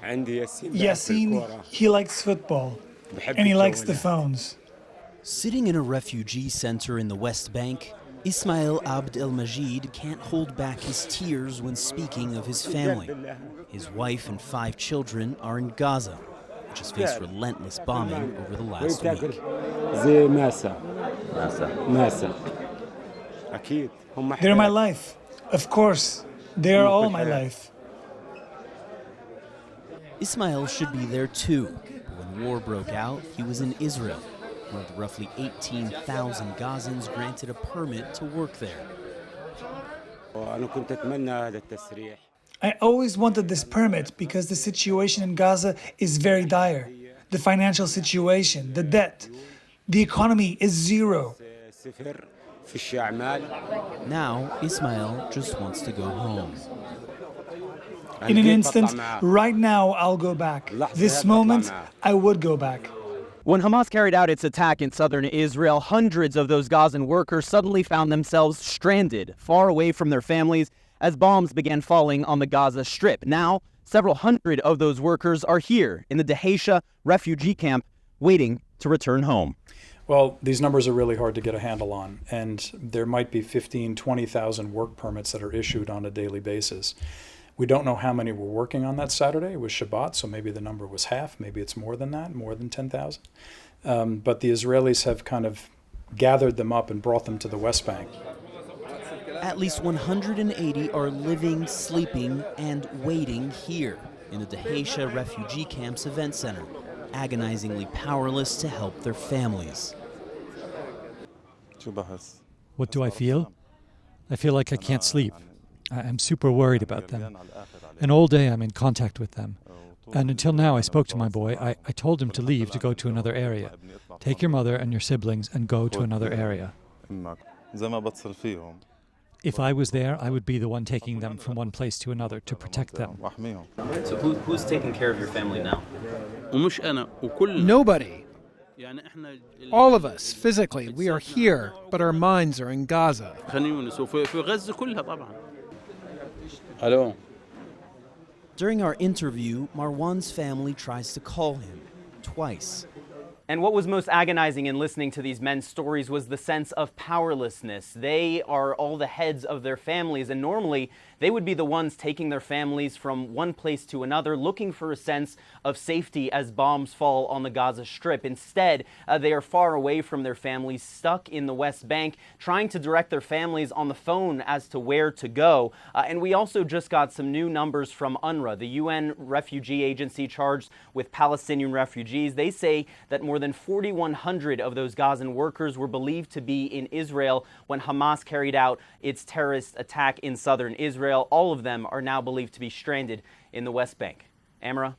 Yassine, he likes football, and he likes the phones. Sitting in a refugee center in the West Bank, Ismail Abd el-Majid can't hold back his tears when speaking of his family. His wife and 5 children are in Gaza, which has faced relentless bombing over the last week. They're my life. Of course, they're all my life. Ismail should be there too, but when war broke out, he was in Israel, one of the roughly 18,000 Gazans granted a permit to work there. I always wanted this permit because the situation in Gaza is very dire. The financial situation, the debt, the economy is zero. Now, Ismail just wants to go home. In an instant, right now, I'll go back. This moment, I would go back. When Hamas carried out its attack in southern Israel, hundreds of those Gazan workers suddenly found themselves stranded, far away from their families, as bombs began falling on the Gaza Strip. Now, several hundred of those workers are here in the Dahesha refugee camp, waiting to return home. Well, these numbers are really hard to get a handle on, and there might be 15,000, 20,000 work permits that are issued on a daily basis. We don't know how many were working on that Saturday. It was Shabbat, so maybe the number was half. Maybe it's more than that, more than 10,000. But the Israelis have kind of gathered them up and brought them to the West Bank. At least 180 are living, sleeping, and waiting here in the Dahesha Refugee Camp's event center, agonizingly powerless to help their families. What do I feel? I feel like I can't sleep. I'm super worried about them. And all day I'm in contact with them. And until now I spoke to my boy. I told him to leave to go to another area. Take your mother and your siblings and go to another area. If I was there, I would be the one taking them from one place to another to protect them. So who's taking care of your family now? Nobody. All of us, physically, we are here, but our minds are in Gaza. Hello. During our interview, Marwan's family tries to call him twice. And what was most agonizing in listening to these men's stories was the sense of powerlessness. They are all the heads of their families, and normally they would be the ones taking their families from one place to another, looking for a sense of safety as bombs fall on the Gaza Strip. Instead, they are far away from their families, stuck in the West Bank, trying to direct their families on the phone as to where to go. And we also just got some new numbers from UNRWA, the UN refugee agency charged with Palestinian refugees. They say that more than 4,100 of those Gazan workers were believed to be in Israel when Hamas carried out its terrorist attack in southern Israel. All of them are now believed to be stranded in the West Bank. Amara?